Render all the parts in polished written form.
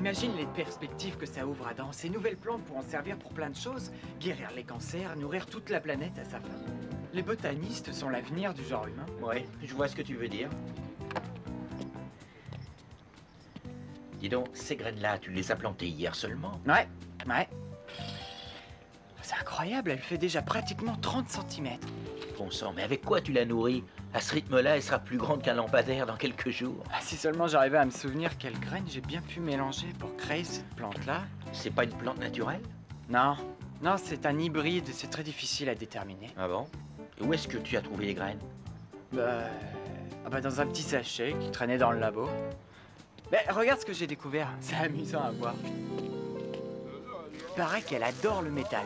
T'imagines les perspectives que ça ouvre, Adam? Ces nouvelles plantes pourront servir pour plein de choses. Guérir les cancers, nourrir toute la planète à sa fin. Les botanistes sont l'avenir du genre humain. Ouais, je vois ce que tu veux dire. Dis donc, ces graines-là, tu les as plantées hier seulement? Ouais. C'est incroyable, elle fait déjà pratiquement 30 cm. Bon sang, mais avec quoi tu la nourris? À ce rythme-là, elle sera plus grande qu'un lampadaire dans quelques jours. Ah, si seulement j'arrivais à me souvenir quelles graines j'ai bien pu mélanger pour créer cette plante-là. C'est pas une plante naturelle? Non, c'est un hybride, c'est très difficile à déterminer. Ah bon? Et où est-ce que tu as trouvé les graines? Dans un petit sachet qui traînait dans le labo. Mais regarde ce que j'ai découvert, c'est amusant à voir. Il paraît qu'elle adore le métal.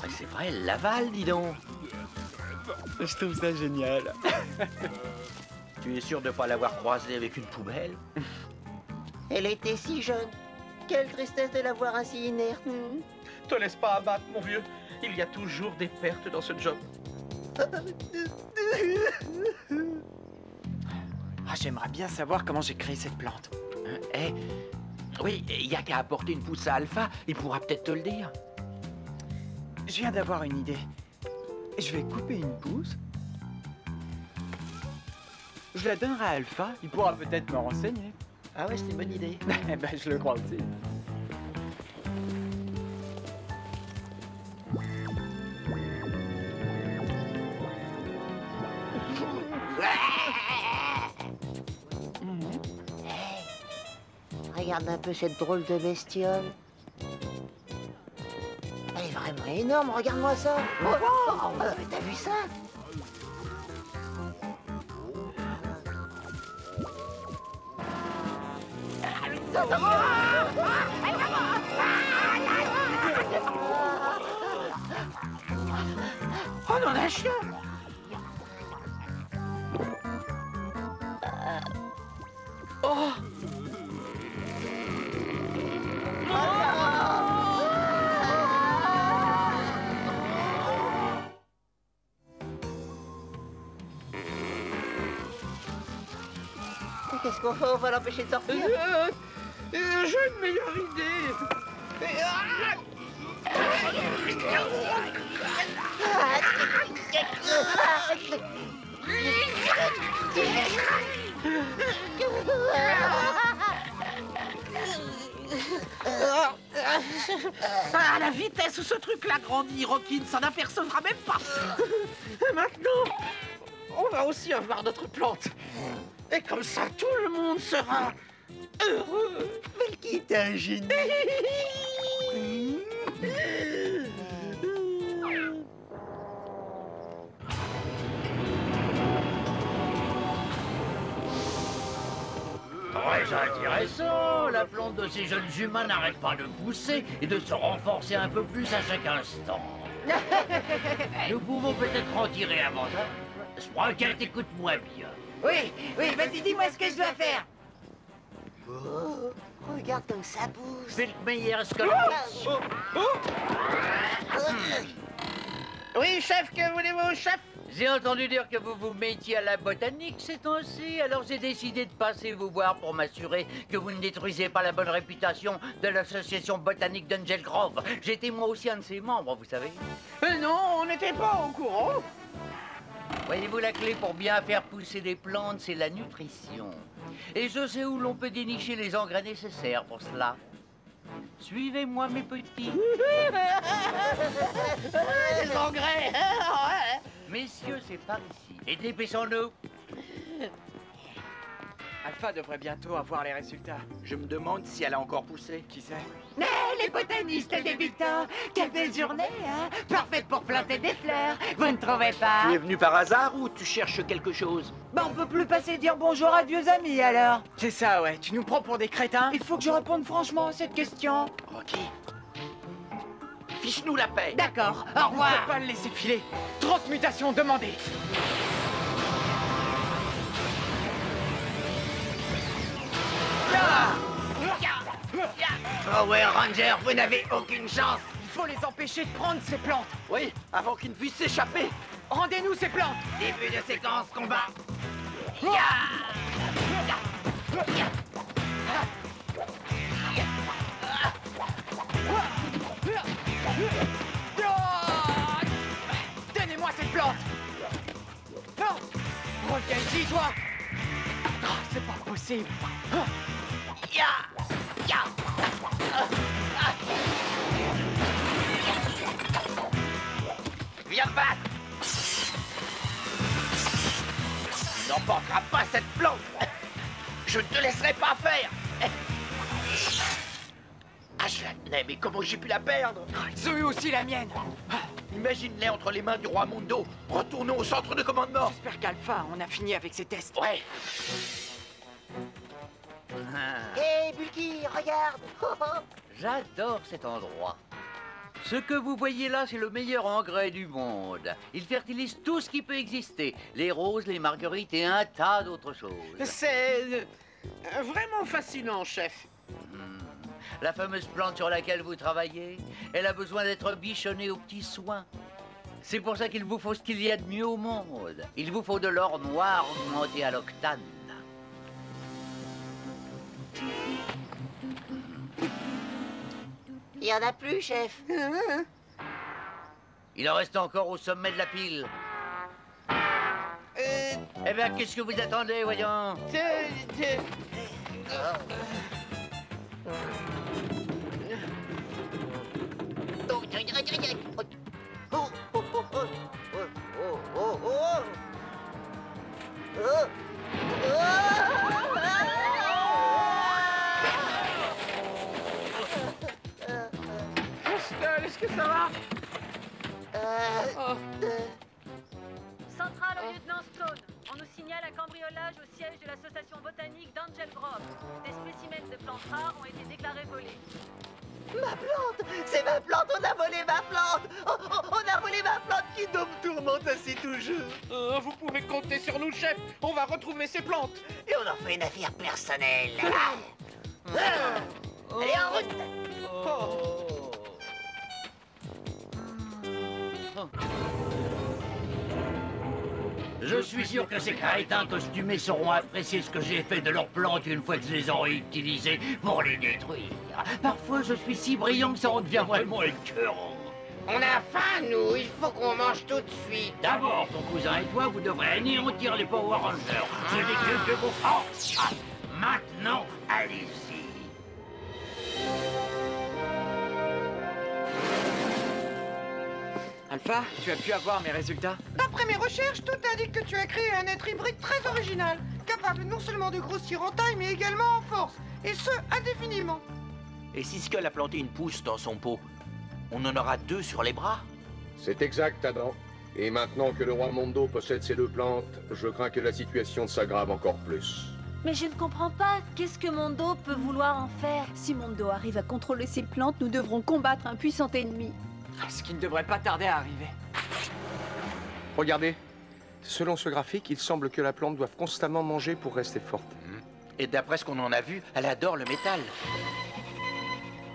C'est vrai, elle l'avale, dis donc. Je trouve ça génial. Tu es sûr de ne pas l'avoir croisée avec une poubelle? Elle était si jeune. Quelle tristesse de la voir ainsi inerte. Te laisse pas abattre, mon vieux. Il y a toujours des pertes dans ce job. Ah, j'aimerais bien savoir comment j'ai créé cette plante. Oui, il n'y a qu'à apporter une pousse à Alpha. Il pourra peut-être te le dire. Je viens d'avoir une idée. Je vais couper une pousse. Je la donnerai à Alpha. Il pourra peut-être me renseigner. Ah ouais, c'est une bonne idée. Je le crois aussi. Regarde un peu cette drôle de bestiole. Elle est vraiment énorme, regarde-moi ça. T'as vu ça? Oh non, un chien! Oh! Qu'est-ce qu'on fait? On va l'empêcher de sortir? J'ai une meilleure idée! Ah, la vitesse où ce truc-là grandit, Rockin, ça n'apercevra même pas. Et maintenant, on va aussi avoir notre plante. Et comme ça, tout le monde sera heureux. Velki, t'es un génie. Très intéressant. La plante de ces jeunes humains n'arrête pas de pousser et de se renforcer un peu plus à chaque instant. Nous pouvons peut-être en tirer avantage. Sprocket, écoute-moi bien. Oui, vas-y, dis-moi ce que je dois faire. Oh, regarde comme ça pousse. Filkmeyer, Oui, chef, que voulez-vous, chef? J'ai entendu dire que vous vous mettiez à la botanique ces temps-ci, alors j'ai décidé de passer vous voir pour m'assurer que vous ne détruisez pas la bonne réputation de l'association botanique d'Angel Grove. J'étais moi aussi un de ses membres, vous savez. Non, on n'était pas au courant. Voyez-vous, la clé pour bien faire pousser des plantes, c'est la nutrition. Et je sais où l'on peut dénicher les engrais nécessaires pour cela. Suivez-moi, mes petits. Les engrais. Messieurs, c'est par ici. Et dépêchons-nous. Alpha devrait bientôt avoir les résultats. Je me demande si elle a encore poussé. Qui sait? Les botanistes débutants, quelle belle journée, hein? Parfaite pour planter des fleurs, vous ne trouvez pas? Tu es venu par hasard ou tu cherches quelque chose? On peut plus passer dire bonjour à vieux amis, alors. C'est ça, ouais. Tu nous prends pour des crétins? Il faut que je réponde franchement à cette question. Ok. Fiche-nous la paix. D'accord, au On revoir. peut pas le laisser filer. Transmutation demandée. Power Ranger, vous n'avez aucune chance. Il faut les empêcher de prendre ces plantes. Oui, avant qu'ils ne puissent s'échapper. Rendez-nous ces plantes. Début de séquence combat. Donnez-moi cette plante. Non. Reviens ici, toi. Oh, c'est pas possible. Viens me battre. Tu n'emporteras pas cette plante. Je ne te laisserai pas faire. Ah, je la tenais, mais comment j'ai pu la perdre? Ils ont eu aussi la mienne. Imagine-les entre les mains du roi Mondo. Retournons au centre de commandement. J'espère qu'Alpha, on a fini avec ces tests. Ouais. Hé, Bulky, regarde. J'adore cet endroit. Ce que vous voyez là, c'est le meilleur engrais du monde. Il fertilise tout ce qui peut exister. Les roses, les marguerites et un tas d'autres choses. C'est vraiment fascinant, chef. La fameuse plante sur laquelle vous travaillez, elle a besoin d'être bichonnée aux petits soins. C'est pour ça qu'il vous faut ce qu'il y a de mieux au monde. Il vous faut de l'or noir augmenté à l'octane. Il y en a plus, chef. Il en reste encore au sommet de la pile. Eh bien, qu'est-ce que vous attendez, voyons? Est-ce que ça va? Centrale au lieutenant Stone. On nous signale un cambriolage au siège de l'association botanique d'Angel Grove. Des spécimens de plantes rares ont été déclarés volés. Ma plante! C'est ma plante! On a volé ma plante! On a volé ma plante qui nous tourmente ainsi toujours! Vous pouvez compter sur nous, chef. On va retrouver ces plantes. Et on en fait une affaire personnelle! Allez, en route! Je suis sûr que ces crétins costumés sauront apprécier ce que j'ai fait de leurs plantes une fois que je les aurai utilisées pour les détruire. Parfois, je suis si brillant que ça en devient vraiment écœurant. On a faim, nous. Il faut qu'on mange tout de suite. D'abord, ton cousin et toi, vous devrez anéantir les Power Rangers. Je décrète que vos forces. Maintenant, allez-y. Alpha, tu as pu avoir mes résultats? D'après mes recherches, tout indique que tu as créé un être hybride très original, capable non seulement de grossir en taille, mais également en force, et ce, indéfiniment. Et si Skull a planté une pousse dans son pot, on en aura 2 sur les bras? C'est exact, Adam. Et maintenant que le roi Mondo possède ces 2 plantes, je crains que la situation s'aggrave encore plus. Mais je ne comprends pas. Qu'est-ce que Mondo peut vouloir en faire? Si Mondo arrive à contrôler ces plantes, nous devrons combattre un puissant ennemi. Ce qui ne devrait pas tarder à arriver. Regardez. Selon ce graphique, il semble que la plante doive constamment manger pour rester forte. Et d'après ce qu'on en a vu, elle adore le métal.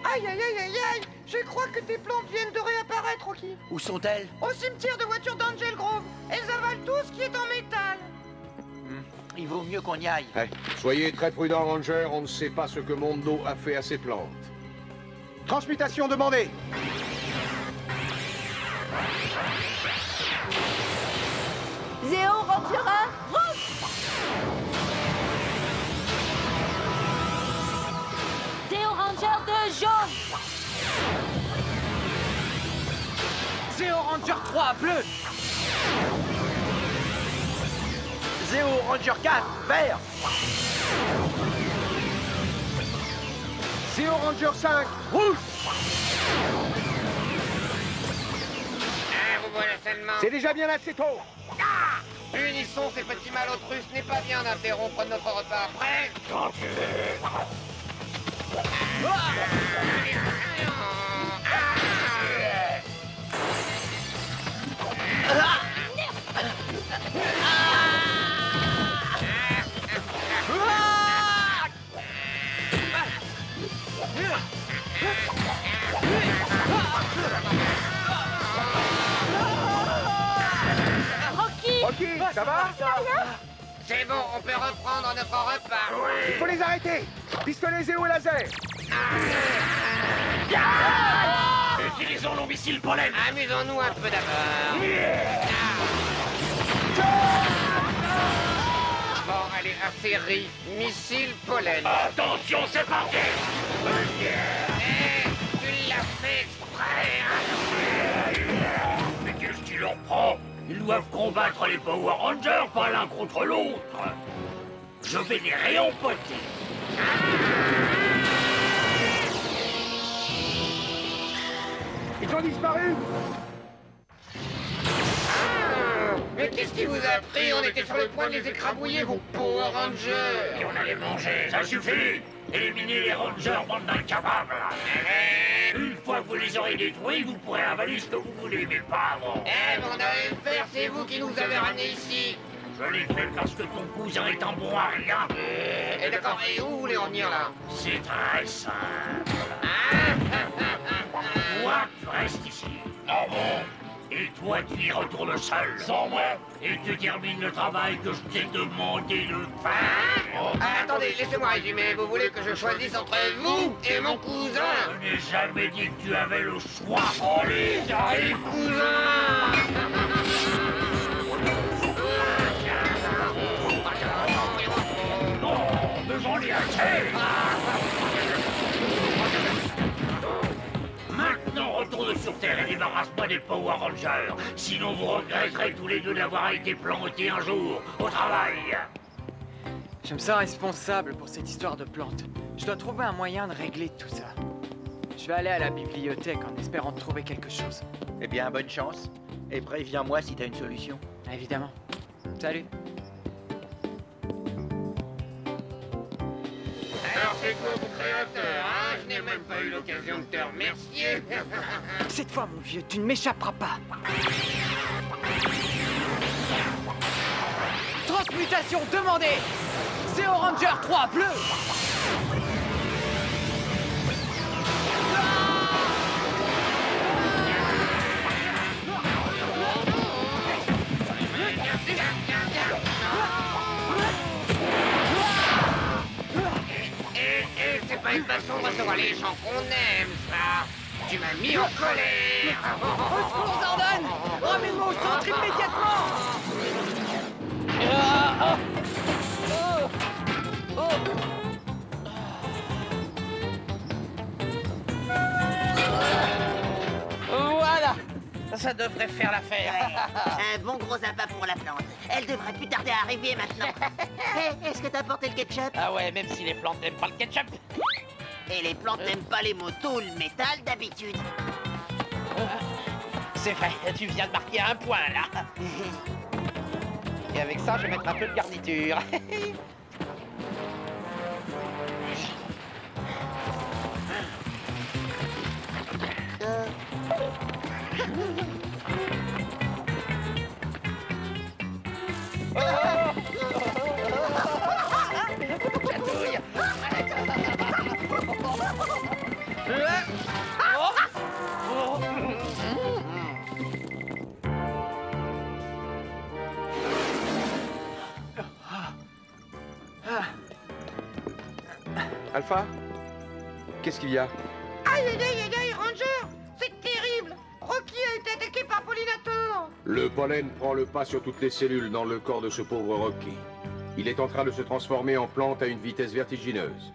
Aïe, aïe, aïe, aïe, aïe! Je crois que tes plantes viennent de réapparaître, Rocky. Où sont-elles? Au cimetière de voitures d'Angel Grove. Elles avalent tout ce qui est en métal. Il vaut mieux qu'on y aille. Hey, soyez très prudents, Ranger. On ne sait pas ce que Mondo a fait à ces plantes. Transmutation demandée. Zéo, Ranger 1, rouge! Zéo, Ranger 2, jaune! Zéo Ranger 3, bleu! Zéo Ranger 4, vert. Zéo Ranger 5, rouge. Vous voilà seulement. C'est déjà bien assez tôt. Unissons ces petits malotrus, ce n'est pas bien d'interrompre notre repas. Prêt? Quand tu veux. Rocky, ça va? C'est bon, on peut reprendre notre repas. Il faut les arrêter. Pistolet Zéo laser. Utilisons nos missiles pollen. Amusons-nous un peu d'abord. Bon, allez, assez ri. Missile pollen. Attention, c'est parti. Tu l'as fait exprès. Mais qu'est-ce qui leur prend? Ils doivent combattre les Power Rangers, pas l'un contre l'autre. Je vais les réempoter. Ils ont disparu. Mais qu'est-ce qui vous a pris? On était sur le point de les écrabouiller, vos Power Rangers. Et on allait manger, ça suffit. Éliminez les Rangers, bande d'incapables. Une fois que vous les aurez détruits, vous pourrez avaler ce que vous voulez, mais pas avant. Eh, mais on allait le faire, c'est vous qui nous avez ramenés ici. Je l'ai fait parce que ton cousin est un bon à rien. Et d'accord, et où vous voulez en venir là? C'est très simple. Toi, tu restes ici. Non, bon. Et toi, tu y retournes seul. Sans moi. Et tu termines le travail que je t'ai demandé de faire. Attendez, laissez-moi résumer. Vous voulez que je choisisse entre vous et mon cousin? Je n'ai jamais dit que tu avais le choix. Allez, Allez, cousin! Non, mais j'en ai assez. Maintenant, retourne sur Terre et débarrasse-moi des Power Rangers. Sinon, vous regretterez tous les deux d'avoir été plantés un jour au travail. Je me sens responsable pour cette histoire de plantes. Je dois trouver un moyen de régler tout ça. Je vais aller à la bibliothèque en espérant trouver quelque chose. Eh bien, bonne chance. Et préviens-moi si t'as une solution. Évidemment. Salut. Alors c'est quoi mon créateur, hein? Je n'ai même pas eu l'occasion de te remercier. Cette fois, mon vieux, tu ne m'échapperas pas. Transmutation demandée. Zeo Ranger 3 bleu. C'est pas une façon de recevoir les gens qu'on aime, ça. Tu m'as mis en colère. Au secours, Zordon. Ramène-moi au centre immédiatement. Voilà. Ça devrait faire l'affaire. Un bon gros appât pour la plante. Elle devrait plus tarder à arriver maintenant. Hé, est-ce que t'as apporté le ketchup? Ah ouais, même si les plantes n'aiment pas le ketchup. Et les plantes n'aiment pas les motos ou le métal d'habitude. C'est vrai, tu viens de marquer un point là. Et avec ça, je vais mettre un peu de garniture. Alpha? Qu'est-ce qu'il y a? Aïe, aïe, aïe, aïe, aïe, Ranger! C'est terrible! Rocky a été attaqué par Pollinator! Le pollen prend le pas sur toutes les cellules dans le corps de ce pauvre Rocky. Il est en train de se transformer en plante à une vitesse vertigineuse.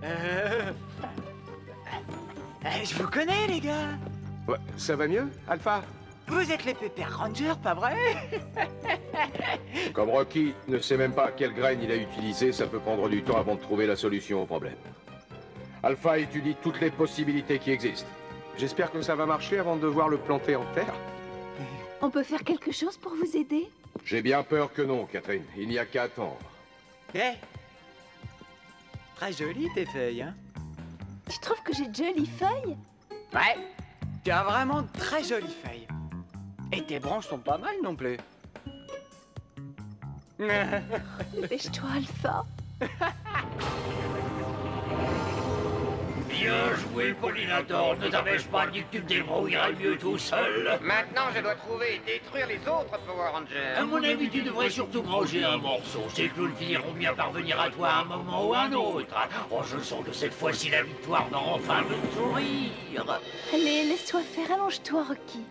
Je vous connais, les gars. Ouais, ça va mieux, Alpha? Vous êtes les Pepper Rangers, pas vrai? Comme Rocky ne sait même pas quelle graine il a utilisée, ça peut prendre du temps avant de trouver la solution au problème. Alpha étudie toutes les possibilités qui existent. J'espère que ça va marcher avant de devoir le planter en terre. On peut faire quelque chose pour vous aider? J'ai bien peur que non, Catherine. Il n'y a qu'à attendre. Très jolies tes feuilles, hein? Tu trouves que j'ai de jolies feuilles? Ouais. Tu as vraiment de très jolies feuilles. Et tes branches sont pas mal non plus. Dépêche-toi, Alpha. Bien joué, Pollinator. Ne t'avais-je pas dit que tu te débrouillerais mieux tout seul? Maintenant, je dois trouver et détruire les autres Power Rangers. À mon avis, tu devrais surtout manger un morceau. Ces clowns finiront bien par venir à toi à un moment ou à un autre. Oh, je sens que cette fois-ci, la victoire va enfin me sourire. Allez, laisse-toi faire, allonge-toi, Rocky.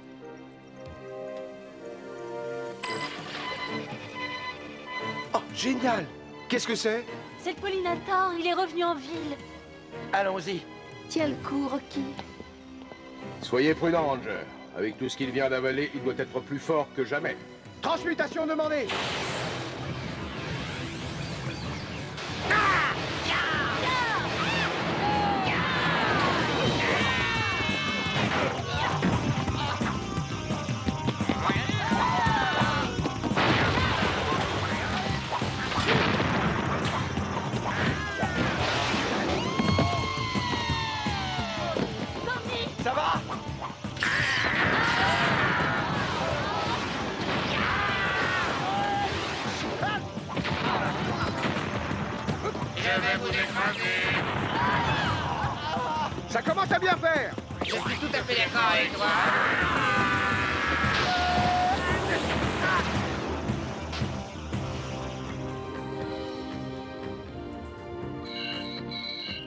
Oh, génial! Qu'est-ce que c'est? C'est le Pollinator, il est revenu en ville. Allons-y. Tiens le coup, Rocky. Soyez prudent, Ranger. Avec tout ce qu'il vient d'avaler, il doit être plus fort que jamais. Transmutation demandée! Ça va? Je vais vous écraser. Ça commence à bien faire! Je suis tout à fait d'accord avec toi.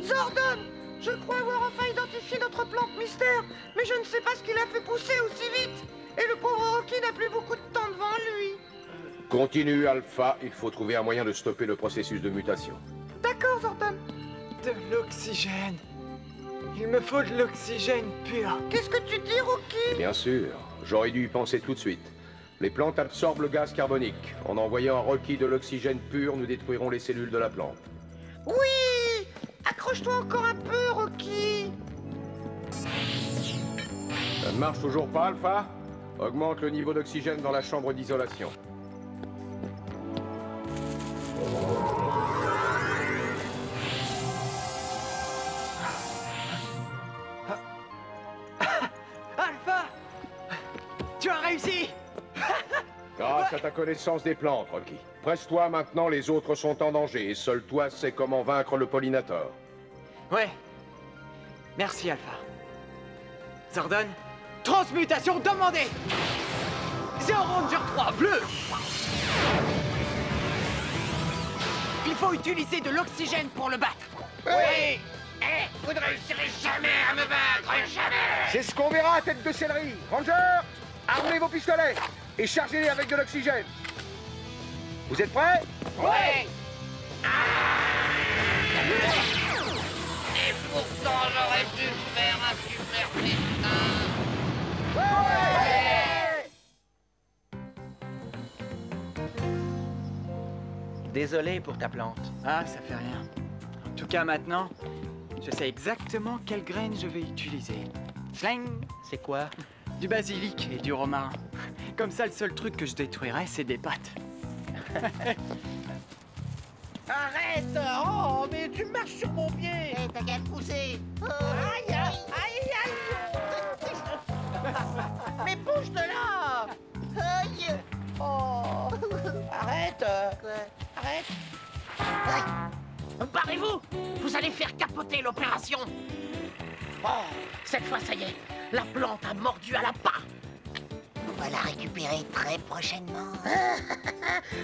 Zordon! Je crois avoir enfin identifié notre plante mystère, mais je ne sais pas ce qui l'a fait pousser aussi vite. Et le pauvre Rocky n'a plus beaucoup de temps devant lui. Continue, Alpha. Il faut trouver un moyen de stopper le processus de mutation. D'accord, Zordon. De l'oxygène. Il me faut de l'oxygène pur. Qu'est-ce que tu dis, Rocky? Bien sûr. J'aurais dû y penser tout de suite. Les plantes absorbent le gaz carbonique. En envoyant à Rocky de l'oxygène pur, nous détruirons les cellules de la plante. Oui! Accroche-toi encore un peu, Rocky. Ça ne marche toujours pas, Alpha? Augmente le niveau d'oxygène dans la chambre d'isolation. Alpha! Tu as réussi! Grâce à ta connaissance des plantes, Rocky. Presse-toi maintenant, les autres sont en danger et seul toi sais comment vaincre le Pollinator. Ouais. Merci, Alpha. Zordon, transmutation demandée! Zero Ranger 3, bleu! Il faut utiliser de l'oxygène pour le battre. Oui! Eh, vous ne réussirez jamais à me vaincre, jamais! C'est ce qu'on verra à tête de céleri. Ranger, armez vos pistolets et chargez-les avec de l'oxygène. Vous êtes prêts? Oui! Et pourtant, j'aurais pu faire un super festin. Désolé pour ta plante. Ah, ça fait rien. En tout cas, maintenant, je sais exactement quelle graine je vais utiliser. Sling! C'est quoi? Du basilic et du romarin. Comme ça, le seul truc que je détruirais, c'est des pâtes. Arrête! Oh, mais tu marches sur mon pied! Eh, t'as qu'à le pousser. Aïe, aïe, aïe! Mais bouge de là! Aïe. Oh! Arrête! Arrête! Barrez-vous! Vous allez faire capoter l'opération! Oh! Cette fois, ça y est! La plante a mordu à la part! On va la récupérer très prochainement.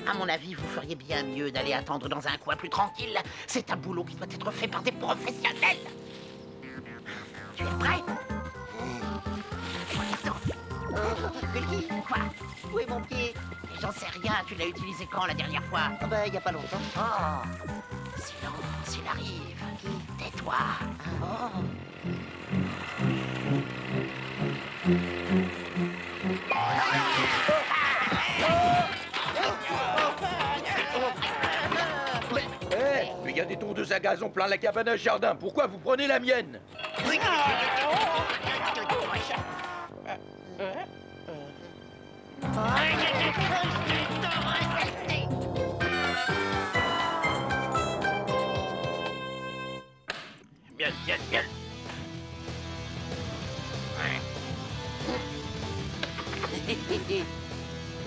À mon avis, vous feriez bien mieux d'aller attendre dans un coin plus tranquille. C'est un boulot qui doit être fait par des professionnels. Tu es prêt? Quoi? Où est mon pied? J'en sais rien. Tu l'as utilisé quand la dernière fois? Ah bah, y a pas longtemps. Oh! Silence, il arrive. Tais-toi. Oh. Mais il y a des tondeuses à gazon plein la cabane à jardin. Pourquoi vous prenez la mienne? Bien, bien, bien.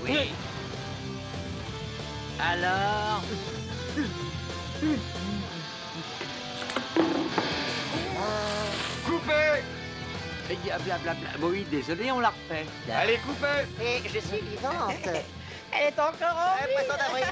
Oui. Alors? blablabla. Oui, désolé, on la refait. Allez, coupez. Et je suis vivante. Elle est encore en vie. Poisson d'avril.